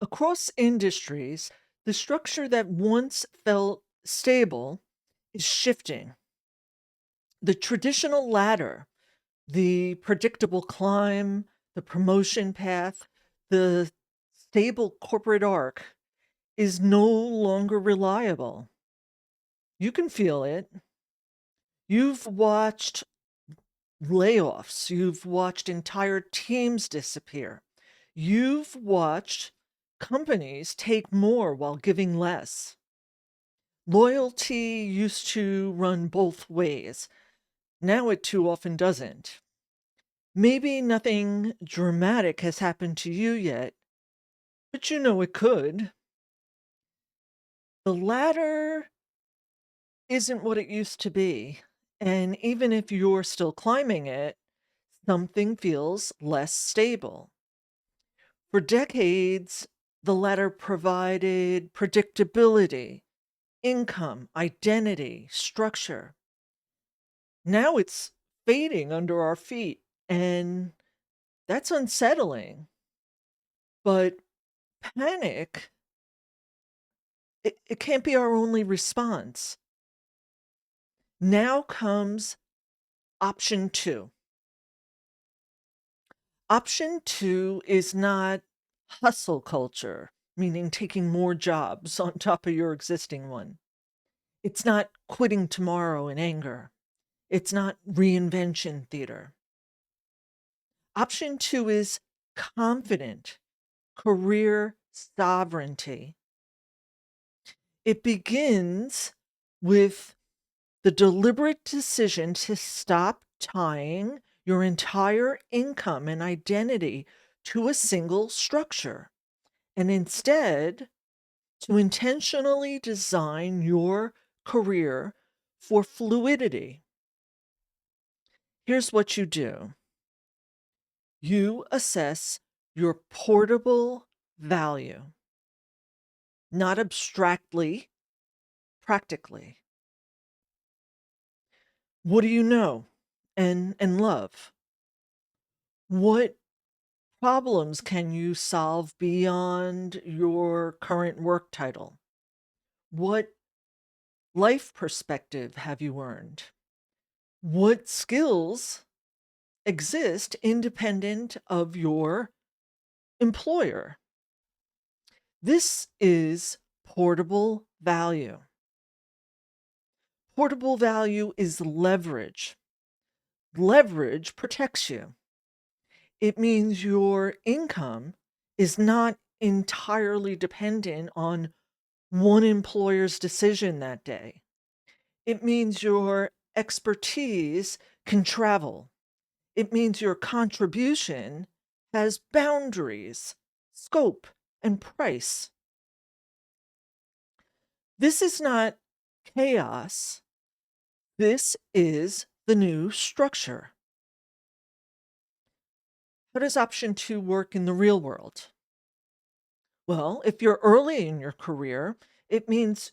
Across industries, the structure that once felt stable is shifting. The traditional ladder, the predictable climb, the promotion path, the stable corporate arc is no longer reliable. You can feel it. You've watched layoffs, you've watched entire teams disappear, you've watched companies take more while giving less. Loyalty used to run both ways. Now it too often doesn't. Maybe nothing dramatic has happened to you yet, but you know it could. The ladder isn't what it used to be. And even if you're still climbing it, something feels less stable. For decades, the ladder provided predictability, income, identity, structure. Now it's fading under our feet, and that's unsettling. But panic, it can't be our only response. Now comes option two. Option two is not hustle culture, meaning taking more jobs on top of your existing one. It's not quitting tomorrow in anger. It's not reinvention theater. Option two is confident career sovereignty. It begins with the deliberate decision to stop tying your entire income and identity to a single structure and instead to intentionally design your career for fluidity. Here's what you do: you assess your portable value, not abstractly, practically. What do you know and love? What problems can you solve beyond your current work title? What life perspective have you earned? What skills exist independent of your employer? This is portable value. Portable value is leverage. Leverage protects you. It means your income is not entirely dependent on one employer's decision that day. It means your expertise can travel. It means your contribution has boundaries, scope, and price. This is not chaos. This is the new structure. How does option two work in the real world? Well, if you're early in your career, it means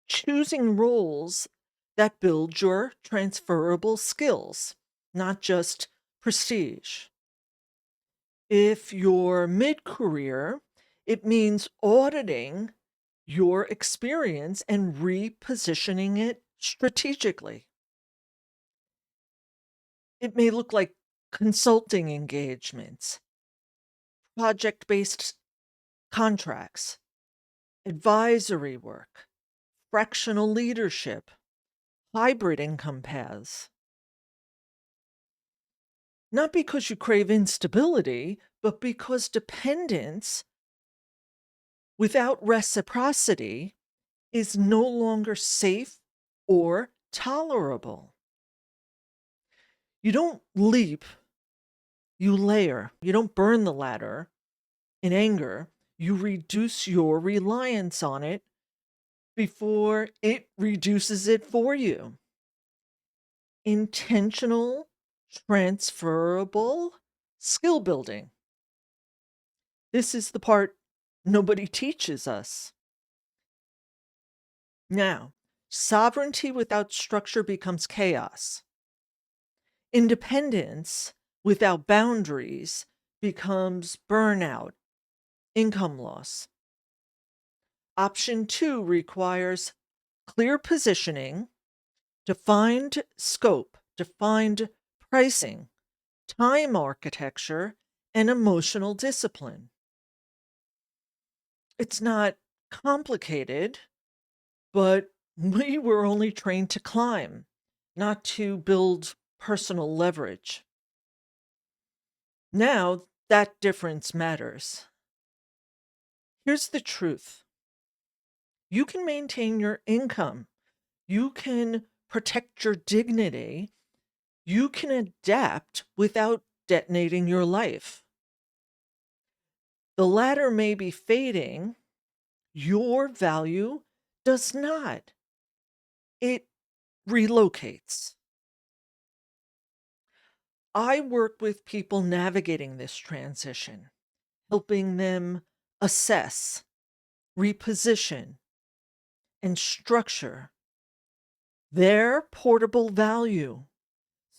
choosing roles that build your transferable skills, not just prestige. If you're mid career, it means auditing your experience and repositioning it strategically. It may look like consulting engagements, project based contracts, advisory work, fractional leadership, hybrid income paths. Not because you crave instability, but because dependence without reciprocity is no longer safe or tolerable. You don't leap, you layer. You don't burn the ladder in anger. You reduce your reliance on it before it reduces it for you. Intentional, transferable skill building. This is the part nobody teaches us. Now, sovereignty without structure becomes chaos. Independence without boundaries becomes burnout income loss. Option two requires clear positioning, defined scope, defined pricing, time architecture, and emotional discipline. It's not complicated, but we were only trained to climb, not to build personal leverage. Now that difference matters. Here's the truth: you can maintain your income, you can protect your dignity, you can adapt without detonating your life. The latter may be fading, your value does not. It relocates. I work with people navigating this transition, helping them assess, reposition, and structure their portable value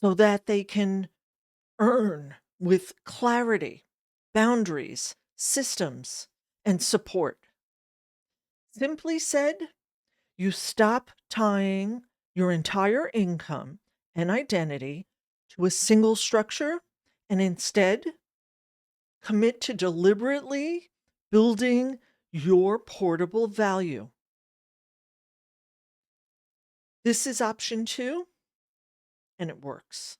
so that they can earn with clarity, boundaries, systems, and support. Simply said, you stop tying your entire income and identity to a single structure and instead commit to deliberately building your portable value. This is option two, and it works.